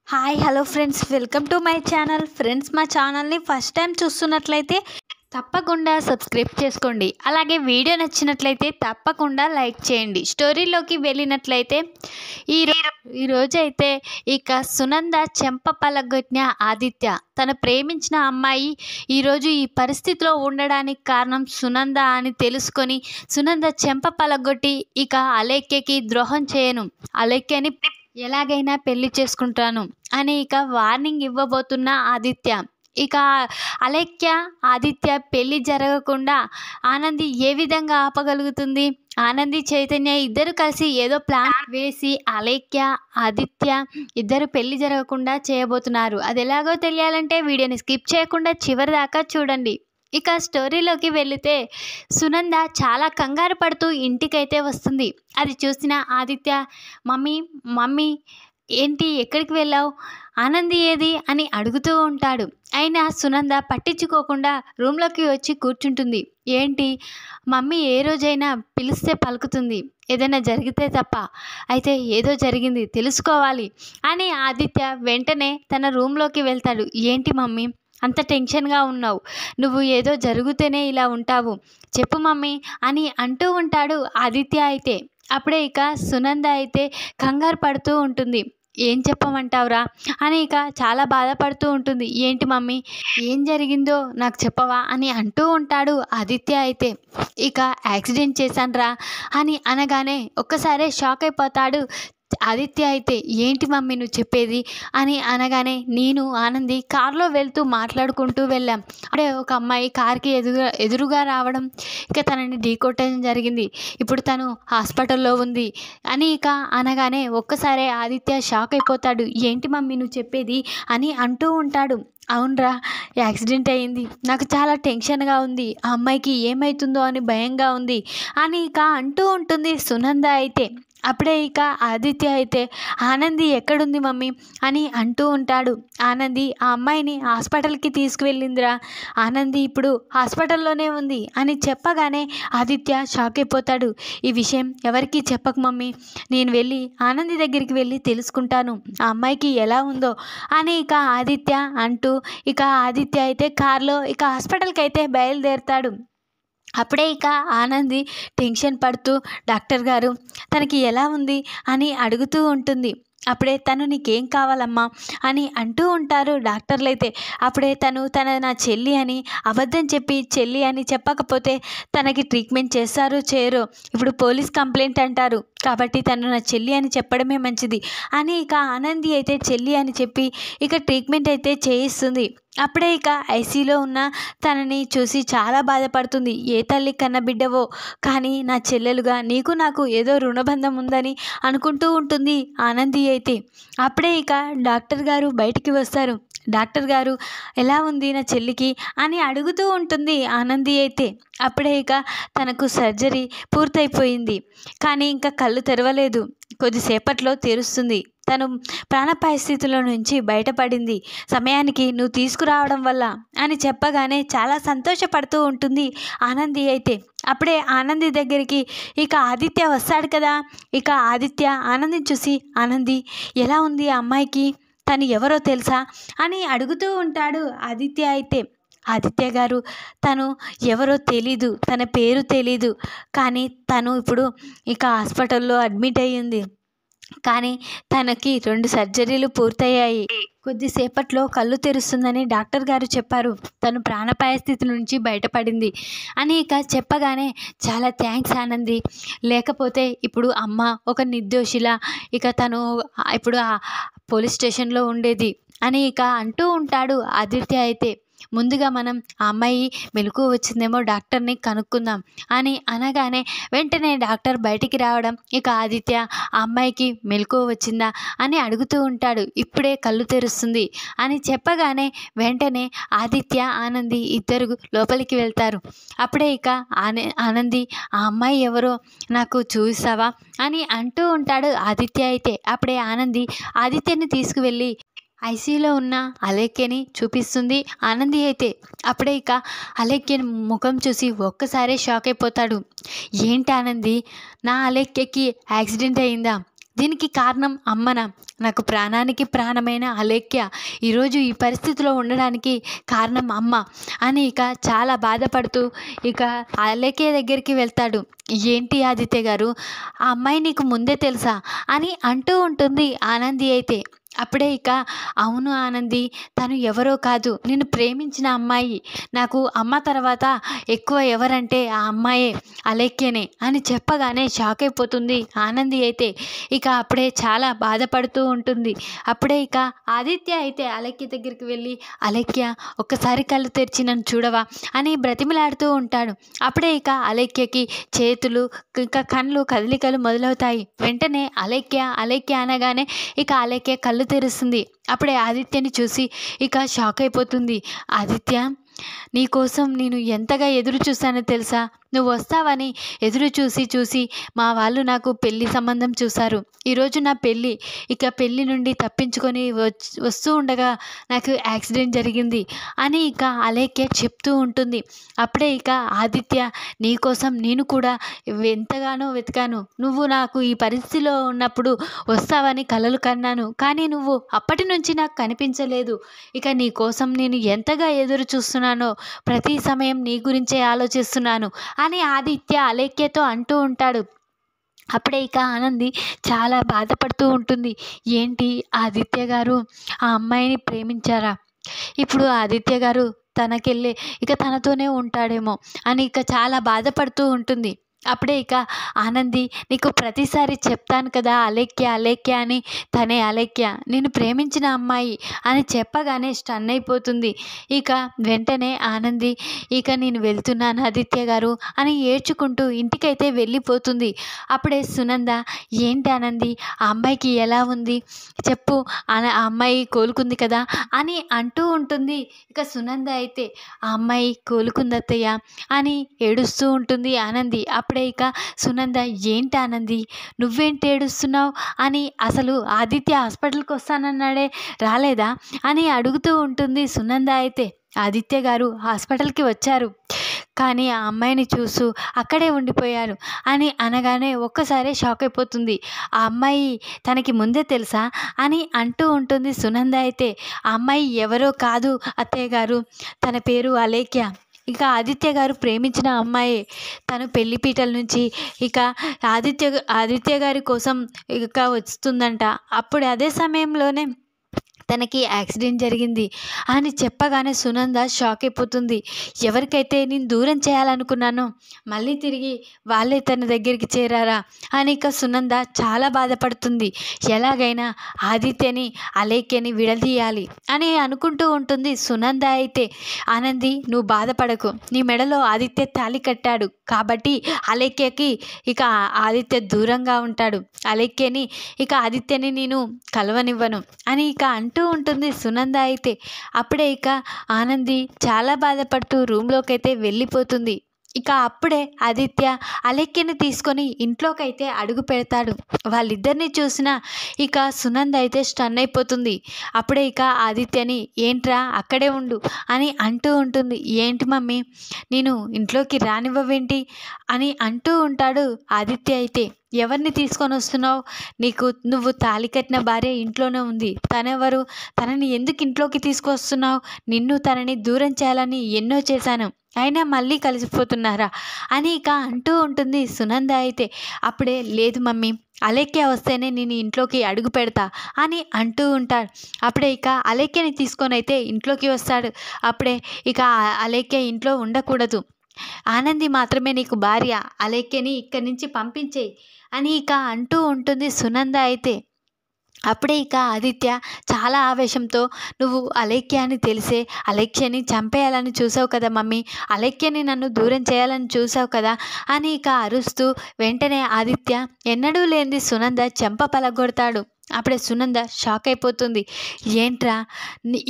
Hi hello friends, welcome to my channel. Friends, మా ఛానల్ని first time చూస్తున్నట్లయితే తప్పకుండా సబ్స్క్రైబ్ చేసుకోండి. అలాగే వీడియో నచ్చినట్లయితే తప్పకుండా లైక్ చేయండి. స్టోరీలోకి వెళ్ళినట్లయితే ఈరోజు అయితే ఇక సునంద చెంప పలగొట్టిన ఆదిత్య తను ప్రేమించిన అమ్మాయి ఈరోజు ఈ పరిస్థితిలో ఉండడానికి కారణం సునంద అని తెలుసుకొని సునంద చెంప పలగొట్టి ఇక అలేఖ్యకి ద్రోహం చేయను, అలేఖ్యని ఎలాగైనా పెళ్లి చేసుకుంటాను అని ఇక వార్నింగ్ ఇవ్వబోతున్న ఆదిత్య. ఇక అలేఖ్య ఆదిత్య పెళ్లి జరగకుండా ఆనంది ఏ విధంగా ఆపగలుగుతుంది? ఆనంది చైతన్య ఇద్దరు కలిసి ఏదో ప్లాన్ వేసి అలేఖ్య ఆదిత్య ఇద్దరు పెళ్లి జరగకుండా చేయబోతున్నారు. అది ఎలాగో తెలియాలంటే వీడియోని స్కిప్ చేయకుండా చివరి దాకా చూడండి. ఇక స్టోరీలోకి వెళితే సునంద చాలా కంగారు పడుతూ ఇంటికైతే వస్తుంది. అది చూసిన ఆదిత్య, మమ్మీ మమ్మీ ఏంటి, ఎక్కడికి వెళ్ళావు, ఆనంది ఏది అని అడుగుతూ ఉంటాడు. అయినా సునంద పట్టించుకోకుండా రూమ్లోకి వచ్చి కూర్చుంటుంది. ఏంటి, మమ్మీ ఏ రోజైనా పిలిస్తే పలుకుతుంది, ఏదైనా జరిగితే తప్ప. అయితే ఏదో జరిగింది, తెలుసుకోవాలి అని ఆదిత్య వెంటనే తన రూమ్లోకి వెళ్తాడు. ఏంటి మమ్మీ అంత టెన్షన్గా ఉన్నావు, నువ్వు ఏదో జరిగితేనే ఇలా ఉంటావు, చెప్పు మమ్మీ అని అంటూ ఉంటాడు ఆదిత్య. అయితే అప్పుడే ఇక సునంద అయితే కంగారు పడుతూ ఉంటుంది. ఏం చెప్పమంటావురా అని ఇక చాలా బాధపడుతూ ఉంటుంది. ఏంటి మమ్మీ, ఏం జరిగిందో నాకు చెప్పవా అని అంటూ ఉంటాడు ఆదిత్య. అయితే ఇక యాక్సిడెంట్ చేశానురా అని అనగానే ఒక్కసారే షాక్ అయిపోతాడు ఆదిత్య. అయితే ఏంటి మమ్మీ నువ్వు చెప్పేది అని అనగానే, నేను ఆనంది కారులో వెళ్తూ మాట్లాడుకుంటూ వెళ్ళాం. అప్పుడే ఒక అమ్మాయి కార్కి ఎదురుగా రావడం, ఇక తనని ఢీకొట్టడం జరిగింది. ఇప్పుడు తను హాస్పిటల్లో ఉంది అని ఇక అనగానే ఒక్కసారే ఆదిత్య షాక్ అయిపోతాడు. ఏంటి మమ్మీ నువ్వు చెప్పేది అని అంటూ ఉంటాడు. అవునరా, యాక్సిడెంట్ అయ్యింది, నాకు చాలా టెన్షన్గా ఉంది, ఆ అమ్మాయికి ఏమవుతుందో అని భయంగా ఉంది అని ఇక అంటూ ఉంటుంది సునంద. అయితే అప్పుడే ఇక ఆదిత్య అయితే ఆనంది ఎక్కడుంది మమ్మీ అని అంటూ ఉంటాడు. ఆనంది ఆ అమ్మాయిని హాస్పిటల్కి తీసుకువెళ్ళిందిరా, ఆనంది ఇప్పుడు హాస్పిటల్లోనే ఉంది అని చెప్పగానే ఆదిత్య షాక్ అయిపోతాడు. ఈ విషయం ఎవరికీ చెప్పకు మమ్మీ, నేను వెళ్ళి ఆనంది దగ్గరికి వెళ్ళి తెలుసుకుంటాను ఆ అమ్మాయికి ఎలా ఉందో అని ఇక ఆదిత్య అంటూ ఇక ఆదిత్య అయితే కారులో ఇక హాస్పిటల్కి అయితే బయలుదేరుతాడు. అప్పుడే ఇక ఆనంది టెన్షన్ పడుతూ డాక్టర్ గారు తనకి ఎలా ఉంది అని అడుగుతూ ఉంటుంది. అప్పుడే తను నీకేం కావాలమ్మా అని అంటూ ఉంటారు డాక్టర్లు. అయితే అప్పుడే తన నా చెల్లి అని అబద్ధం చెప్పి చెల్లి అని చెప్పకపోతే తనకి ట్రీట్మెంట్ చేస్తారో చేయరో, ఇప్పుడు పోలీస్ కంప్లైంట్ అంటారు, కాబట్టి తను నా చెల్లి అని చెప్పడమే మంచిది అని ఇక ఆనంది అయితే చెల్లి అని చెప్పి ఇక ట్రీట్మెంట్ అయితే చేయిస్తుంది. అప్పుడే ఇక ఐసీలో ఉన్న తనని చూసి చాలా బాధపడుతుంది. ఏ తల్లి కన్న బిడ్డవో కానీ నా చెల్లెలుగా నీకు నాకు ఏదో రుణబంధం ఉందని అనుకుంటూ ఉంటుంది ఆనంది. అయితే అప్పుడే ఇక డాక్టర్ గారు బయటికి వస్తారు. డాక్టర్ గారు ఎలా ఉంది నా చెల్లికి అని అడుగుతూ ఉంటుంది ఆనంది. అయితే అప్పుడే ఇక తనకు సర్జరీ పూర్తయిపోయింది కానీ ఇంకా కళ్ళు తెరవలేదు, కొద్దిసేపట్లో తెరుస్తుంది, తను ప్రాణాపాయ స్థితిలో నుంచి బయటపడింది సమయానికి నువ్వు తీసుకురావడం వల్ల అని చెప్పగానే చాలా సంతోషపడుతూ ఉంటుంది ఆనంది. అయితే అప్పుడే ఆనంది దగ్గరికి ఇక ఆదిత్య వస్తాడు కదా. ఇక ఆదిత్య ఆనందిని చూసి, ఆనంది ఎలా ఉంది ఆ అమ్మాయికి, తను ఎవరో తెలుసా అని అడుగుతూ ఉంటాడు ఆదిత్య. అయితే ఆదిత్య గారు తను ఎవరో తెలీదు, తన పేరు తెలీదు, కానీ తను ఇప్పుడు ఇక హాస్పిటల్లో అడ్మిట్ అయ్యింది, కానీ తనకి 2 సర్జరీలు పూర్తయ్యాయి, కొద్దిసేపట్లో కళ్ళు తెరుస్తుందని డాక్టర్ గారు చెప్పారు, తను ప్రాణాపాయ స్థితి నుంచి బయటపడింది అని ఇక చెప్పగానే చాలా థ్యాంక్స్ ఆనంది, లేకపోతే ఇప్పుడు అమ్మ ఒక నిర్దోషిలా ఇక తను ఇప్పుడు ఆ పోలీస్ స్టేషన్లో ఉండేది అని ఇక అంటూ ఉంటాడు ఆదిత్య. అయితే ముందుగా మనం ఆ అమ్మాయి మెలకువ వచ్చిందేమో డాక్టర్ని కనుక్కుందాం అని అనగానే వెంటనే డాక్టర్ బయటికి రావడం, ఇక ఆదిత్య ఆ అమ్మాయికి మెలకువ వచ్చిందా అని అడుగుతూ ఉంటాడు. ఇప్పుడే కళ్ళు తెరుస్తుంది అని చెప్పగానే వెంటనే ఆదిత్య ఆనంది ఇద్దరు లోపలికి వెళ్తారు. అప్పుడే ఇక ఆనంది ఆ అమ్మాయి ఎవరో నాకు చూస్తావా అని అంటూ ఉంటాడు ఆదిత్య. అయితే అప్పుడే ఆనంది ఆదిత్యని తీసుకువెళ్ళి ఐసీలో ఉన్న అలేఖ్యని చూపిస్తుంది ఆనంది. అయితే అప్పుడే ఇక అలేఖ్య ముఖం చూసి ఒక్కసారే షాక్ అయిపోతాడు. ఏంటి ఆనంది, నా అలేఖ్యకి యాక్సిడెంట్ అయిందా, దీనికి కారణం అమ్మనా? నాకు ప్రాణానికి ప్రాణమైన అలేఖ్య ఈరోజు ఈ పరిస్థితిలో ఉండడానికి కారణం అమ్మ అని ఇక చాలా బాధపడుతూ ఇక అలేఖ్య దగ్గరికి వెళ్తాడు. ఏంటి ఆదిత్య గారు, ఆ అమ్మాయి నీకు ముందే తెలుసా అని అంటూ ఉంటుంది ఆనంది అయితే. అప్పుడే ఇక అవును ఆనంది, తను ఎవరో కాదు, నేను ప్రేమించిన అమ్మాయి. నాకు అమ్మ తర్వాత ఎక్కువ ఎవరంటే ఆ అమ్మాయే, అలేఖ్యనే అని చెప్పగానే షాక్ అయిపోతుంది ఆనంది అయితే. ఇక అప్పుడే చాలా బాధపడుతూ ఉంటుంది. అప్పుడే ఇక ఆదిత్య అయితే అలేఖ్య దగ్గరికి వెళ్ళి, అలేఖ్య ఒక్కసారి కళ్ళు తెరిచి నన్ను చూడవా అని బ్రతిమిలాడుతూ ఉంటాడు. అప్పుడే ఇక అలేఖ్యకి చేతులు ఇంకా కళ్ళు కదలికలు మొదలవుతాయి. వెంటనే అలేఖ్య అలేఖ్య అనగానే ఇక అలేఖ్య కళ్ళు తెరుస్తుంది. అప్పుడే ఆదిత్యని చూసి ఇక షాక్ అయిపోతుంది. ఆదిత్య, నీకోసం నేను ఎంతగా ఎదురు చూశానో తెలుసా? నువ్వు వస్తావని ఎదురు చూసి మా వాళ్ళు నాకు పెళ్లి సంబంధం చూశారు. ఈరోజు నా పెళ్ళి. ఇక పెళ్ళి నుండి తప్పించుకొని వస్తూ ఉండగా నాకు యాక్సిడెంట్ జరిగింది అని ఇక అలేఖ్య చెప్తూ ఉంటుంది. అప్పుడే ఇక ఆదిత్య, నీకోసం నేను కూడా ఎంతగానో వెతికాను. నువ్వు నాకు ఈ పరిస్థితిలో ఉన్నప్పుడు వస్తావని కలలు కన్నాను, కానీ నువ్వు అప్పటి నుంచి నాకు కనిపించలేదు. ఇక నీ కోసం నేను ఎంతగా ఎదురు చూస్తున్నానో, ప్రతి సమయం నీ గురించే ఆలోచిస్తున్నాను అని ఆదిత్య అలేఖ్యతో అంటూ ఉంటాడు. అప్పుడే ఇక ఆనంది చాలా బాధపడుతూ ఉంటుంది. ఏంటి ఆదిత్య గారు ఆ అమ్మాయిని ప్రేమించారా? ఇప్పుడు ఆదిత్య గారు తనకెళ్ళే ఇక తనతోనే ఉంటాడేమో అని ఇక చాలా బాధపడుతూ ఉంటుంది. అప్పుడే ఇక ఆనంది, నీకు ప్రతిసారి చెప్తాను కదా అలేఖ్య అలేఖ్య అని, తనే అలేఖ్య, నేను ప్రేమించిన అమ్మాయి అని చెప్పగానే స్టన్ అయిపోతుంది. ఇక వెంటనే ఆనంది, ఇక నేను వెళ్తున్నాను ఆదిత్య గారు అని ఏడ్చుకుంటూ ఇంటికైతే వెళ్ళిపోతుంది. అప్పుడే సునంద, ఏంటి ఆనంది, ఆ అమ్మాయికి ఎలా ఉంది చెప్పు, ఆ అమ్మాయి కోలుకుంది కదా అని అంటూ ఉంటుంది. ఇక సునంద అయితే, ఆ అమ్మాయి కోలుకుంది అత్తయ్య అని ఏడుస్తూ ఉంటుంది ఆనంది. అప్పుడే ఇక సునంద, ఏంటి ఆనంది నువ్వేంటి ఏడుస్తున్నావు అని, అసలు ఆదిత్య హాస్పిటల్కి వస్తానన్నాడే రాలేదా అని అడుగుతూ ఉంటుంది సునంద అయితే. ఆదిత్య గారు హాస్పిటల్కి వచ్చారు, కానీ ఆ అమ్మాయిని చూస్తూ అక్కడే ఉండిపోయారు అని అనగానే ఒక్కసారే షాక్ అయిపోతుంది. ఆ అమ్మాయి తనకి ముందే తెలుసా అని అంటూ ఉంటుంది సునంద అయితే. ఆ అమ్మాయి ఎవరో కాదు అత్తయ్య గారు, తన పేరు అలేఖ్య. ఇక ఆదిత్య గారు ప్రేమించిన అమ్మాయే. తను పెళ్లిపీటల నుంచి ఇక ఆదిత్య గారి కోసం ఇక వస్తుందంట. అప్పుడు అదే సమయంలోనే తనకి యాక్సిడెంట్ జరిగింది అని చెప్పగానే సునంద షాక్ అయిపోతుంది. ఎవరికైతే నేను దూరం చేయాలనుకున్నానో మళ్ళీ తిరిగి వాళ్ళే తన దగ్గరికి చేరారా అని ఇక సునంద చాలా బాధపడుతుంది. ఎలాగైనా ఆదిత్యని అలేఖ్యని విడదీయాలి అని అనుకుంటూ ఉంటుంది సునంద అయితే. ఆనంది, నువ్వు బాధపడకు, నీ మెడలో ఆదిత్య తాళి కట్టాడు కాబట్టి అలేఖ్యకి ఇక ఆదిత్య దూరంగా ఉంటాడు, అలేఖ్యని ఇక ఆదిత్యని నేను కలవనివ్వను అని ఇక అంటూ ఉంటుంది సునంద అయితే. అప్పుడే ఇక ఆనంది చాలా బాధపడుతూ రూమ్లోకి అయితే వెళ్ళిపోతుంది. ఇక అప్పుడే ఆదిత్య అలేఖ్యని తీసుకొని ఇంట్లోకైతే అడుగు పెడతాడు. వాళ్ళిద్దరిని చూసిన ఇక సునంద అయితే స్టన్ అయిపోతుంది. అప్పుడే ఇక ఆదిత్యని, ఏంట్రా అక్కడే ఉండు అని అంటూ ఉంటుంది. ఏంటి మమ్మీ, నేను ఇంట్లోకి రానివ్వవేంటి అని అంటూ ఉంటాడు ఆదిత్య అయితే. ఎవరిని తీసుకొని వస్తున్నావు? నువ్వు తాళి కట్టిన భార్య ఇంట్లోనే ఉంది, తనెవరు? తనని ఎందుకు ఇంట్లోకి తీసుకొస్తున్నావు? నిన్ను తనని దూరం చేయాలని ఎన్నో చేశాను, అయినా మళ్ళీ కలిసిపోతున్నారా అని ఇక అంటూ ఉంటుంది సునంద అయితే. అప్పుడే, లేదు మమ్మీ, అలేఖ్య వస్తేనే నేను ఇంట్లోకి అడుగు పెడతా అని అంటూ ఉంటాడు. అప్పుడే ఇక అలేఖ్యని తీసుకొని అయితే ఇంట్లోకి వస్తాడు. అప్పుడే ఇక అలేఖ్య ఇంట్లో ఉండకూడదు, ఆనంది మాత్రమే నీకు భార్య, అలేఖ్యని ఇక్కడి నుంచి పంపించేయి అని ఇక అంటూ ఉంటుంది సునంద అయితే. అప్పుడే ఇక ఆదిత్య చాలా ఆవేశంతో, నువ్వు అలేఖ్య అని తెలిసే అలేఖ్యని చంపేయాలని చూసావు కదా మమ్మీ, అలేఖ్యని నన్ను దూరం చేయాలని చూసావు కదా అని ఇక అరుస్తూ వెంటనే ఆదిత్య ఎన్నడూ లేనిది సునంద చెంప పలగొడతాడు. అప్పుడే సునంద షాక్ అయిపోతుంది. ఏంట్రా,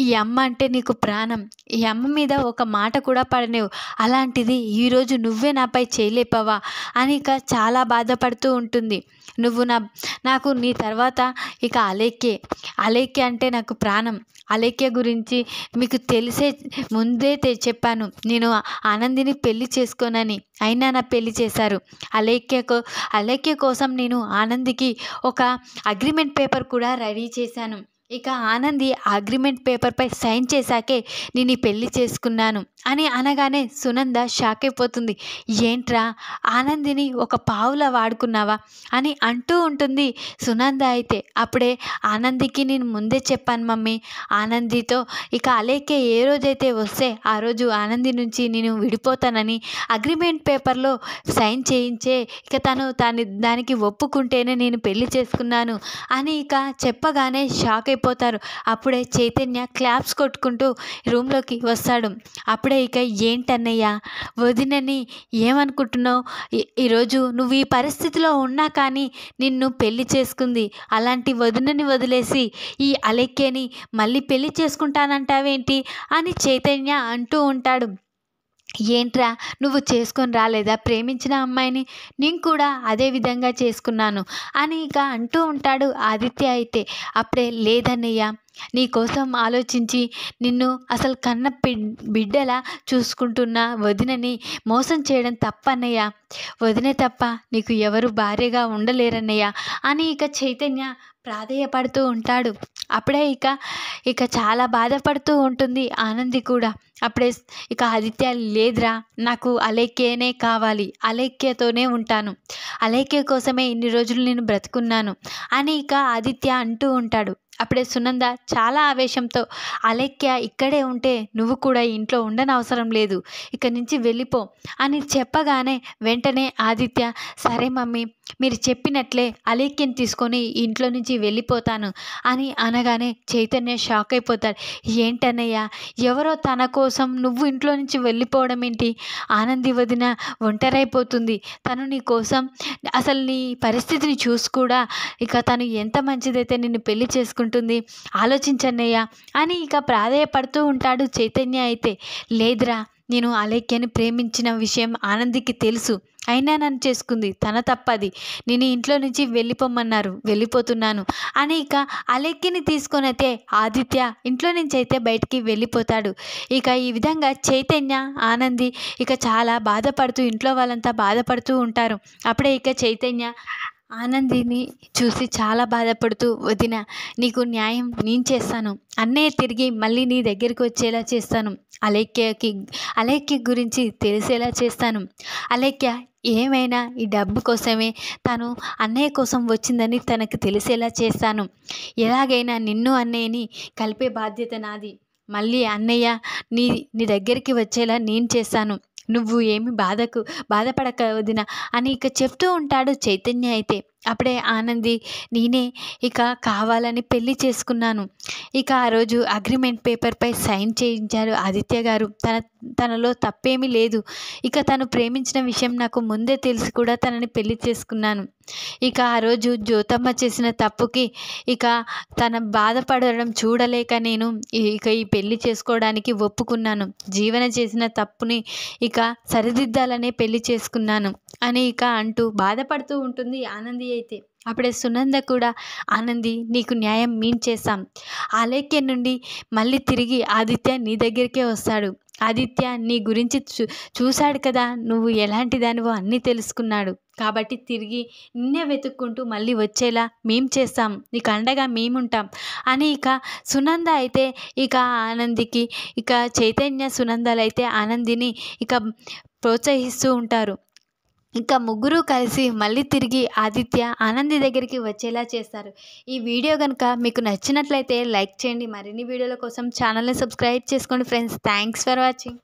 ఈ అమ్మ అంటే నీకు ప్రాణం, ఈ అమ్మ మీద ఒక మాట కూడా పడలేవు, అలాంటిది ఈరోజు నువ్వే నాపై చేయలేపావా అని ఇక చాలా బాధపడుతూ ఉంటుంది. నువ్వు నాకు నీ తర్వాత ఇక అలేఖ్య అంటే నాకు ప్రాణం. అలేఖ్య గురించి మీకు తెలిసే ముందే చెప్పాను నేను ఆనందిని పెళ్లి చేసుకోనని. అయినా నా పెళ్లి చేశారు. అలేఖ్య కోసం నేను ఆనందికి ఒక అగ్రిమెంట్ పేపర్ కూడా రెడీ చేశాను. ఇక ఆనంది అగ్రిమెంట్ పేపర్పై సైన్ చేశాకే నేను ఈ పెళ్లి చేసుకున్నాను అని అనగానే సునంద షాక్ అయిపోతుంది. ఏంట్రా, ఆనందిని ఒక పావులా వాడుకున్నావా అని అంటూ ఉంటుంది సునంద. అయితే అప్పుడే ఆనందికి నేను ముందే చెప్పాను మమ్మీ, ఆనందితో ఇక అలేఖ్య ఏ రోజైతే వస్తే ఆ రోజు ఆనంది నుంచి నేను విడిపోతానని అగ్రిమెంట్ పేపర్లో సైన్ చేయించే ఇక తను దానికి ఒప్పుకుంటేనే నేను పెళ్లి చేసుకున్నాను అని ఇక చెప్పగానే షాక్ అయిపోతారు. అప్పుడే చైతన్య క్లాప్స్ కొట్టుకుంటూ రూమ్లోకి వస్తాడు. అప్పుడే ఇక ఏంటన్నయ్య, వదినని ఏమనుకుంటున్నావు? ఈరోజు నువ్వు ఈ పరిస్థితిలో ఉన్నా కానీ నిన్ను పెళ్లి చేసుకుంది. అలాంటి వదినని వదిలేసి ఈ అలేఖ్యని మళ్ళీ పెళ్లి చేసుకుంటానంటావేంటి అని చైతన్య అంటూ ఉంటాడు. ఏంట్రా, నువ్వు చేసుకొని రాలేదా ప్రేమించిన అమ్మాయిని? నేను కూడా అదే విధంగా చేసుకున్నాను అని ఇక అంటూ ఉంటాడు ఆదిత్య. అయితే అప్పుడే లేదన్నయ్య, నీ కోసం ఆలోచించి నిన్ను అసలు కన్న బిడ్డలా చూసుకుంటున్న వదినని మోసం చేయడం తప్పన్నయ్య. వదినే తప్ప నీకు ఎవరు భార్యగా ఉండలేరన్నయ్య అని ఇక చైతన్య ప్రాధేయపడుతూ ఉంటాడు. అప్పుడే ఇక చాలా బాధపడుతూ ఉంటుంది ఆనంది కూడా. అప్పుడే ఇక ఆదిత్య, లేదురా, నాకు అలేఖ్యనే కావాలి, అలేఖ్యతోనే ఉంటాను, అలేఖ్య కోసమే ఇన్ని రోజులు నేను బ్రతుకున్నాను అని ఇక ఆదిత్య అంటూ ఉంటాడు. అప్పుడే సునంద చాలా ఆవేశంతో, అలేఖ్య ఇక్కడే ఉంటే నువ్వు కూడా ఇంట్లో ఉండనవసరం లేదు, ఇక్కడి నుంచి వెళ్ళిపో అని చెప్పగానే వెంటనే ఆదిత్య, సరే మమ్మీ, మీరు చెప్పినట్లే అలేఖ్యని తీసుకొని ఇంట్లో నుంచి వెళ్ళిపోతాను అని అనగానే చైతన్య షాక్ అయిపోతాడు. ఏంటన్నయ్య, ఎవరో తన కోసం నువ్వు ఇంట్లో నుంచి వెళ్ళిపోవడం ఏంటి? ఆనంది వదిన ఒంటరైపోతుంది. తను నీ కోసం అసలు నీ పరిస్థితిని చూసి కూడా ఇక తను ఎంత మంచిదైతే నిన్ను పెళ్లి చేసుకుంటుంది, ఆలోచించన్నయ్య అని ఇక ప్రాధేయపడుతూ ఉంటాడు చైతన్య. అయితే లేదురా, నేను అలేఖ్యని ప్రేమించిన విషయం ఆనందికి తెలుసు, అయినా నన్ను చేసుకుంది, తన తప్పది, నేను ఇంట్లో నుంచి వెళ్ళిపోమన్నారు, వెళ్ళిపోతున్నాను అని ఇక అలేఖ్యని తీసుకొని అయితే ఆదిత్య ఇంట్లో నుంచి అయితే బయటికి వెళ్ళిపోతాడు. ఇక ఈ విధంగా చైతన్య ఆనంది ఇక చాలా బాధపడుతూ, ఇంట్లో వాళ్ళంతా బాధపడుతూ ఉంటారు. అప్పుడే ఇక చైతన్య ఆనందిని చూసి చాలా బాధపడుతూ, వదిన, నీకు న్యాయం నేను చేస్తాను, అన్నయ్య తిరిగి మళ్ళీ నీ దగ్గరికి వచ్చేలా చేస్తాను, అలేఖ్య గురించి తెలిసేలా చేస్తాను, అలేఖ్య ఏమైనా ఈ డబ్బు కోసమే తను అన్నయ్య కోసం వచ్చిందని తనకు తెలిసేలా చేస్తాను, ఎలాగైనా నిన్ను అన్నయ్యని కలిపే బాధ్యత నాది, మళ్ళీ అన్నయ్య నీ దగ్గరికి వచ్చేలా నేను చేస్తాను, నువ్వు ఏమి బాధపడక వదిన అని ఇక చెప్తూ ఉంటాడు చైతన్య. అయితే అప్పుడే ఆనంది, నేనే ఇక కావాలని పెళ్లి చేసుకున్నాను, ఇక ఆ రోజు అగ్రిమెంట్ పేపర్పై సైన్ చేయించారు ఆదిత్య గారు, తనలో తప్పేమీ లేదు, ఇక తను ప్రేమించిన విషయం నాకు ముందే తెలిసి కూడా తనని పెళ్లి చేసుకున్నాను, ఇక ఆ రోజు జ్యోతమ్మ చేసిన తప్పుకి ఇక తన బాధపడడం చూడలేక నేను ఇక ఈ పెళ్లి చేసుకోవడానికి ఒప్పుకున్నాను, జీవన చేసిన తప్పుని ఇక సరిదిద్దాలనే పెళ్లి చేసుకున్నాను అని ఇక అంటూ బాధపడుతూ ఉంటుంది ఆనంది. అయితే అప్పుడే సునంద కూడా, ఆనంది, నీకు న్యాయం మేం చేస్తాం, అలేఖ్య నుండి మళ్ళీ తిరిగి ఆదిత్య నీ దగ్గరికే వస్తాడు, ఆదిత్య నీ గురించి చూశాడు కదా, నువ్వు ఎలాంటి దానివో అన్నీ తెలుసుకున్నాడు, కాబట్టి తిరిగి నిన్నే వెతుక్కుంటూ మళ్ళీ వచ్చేలా మేం చేస్తాం, నీకు అండగా మేముంటాం అని ఇక సునంద అయితే ఇక ఆనందికి ఇక చైతన్య సునందలు అయితే ఆనందిని ఇక ప్రోత్సహిస్తూ ఉంటారు. ఇంకా ముగ్గురు కలిసి మళ్ళీ తిరిగి ఆదిత్య ఆనంది దగ్గరికి వచ్చేలా చేస్తారు. ఈ వీడియో కనుక మీకు నచ్చినట్లయితే లైక్ చేయండి. మరిన్ని వీడియోల కోసం ఛానల్ని సబ్స్క్రైబ్ చేసుకోండి ఫ్రెండ్స్. Thanks for watching.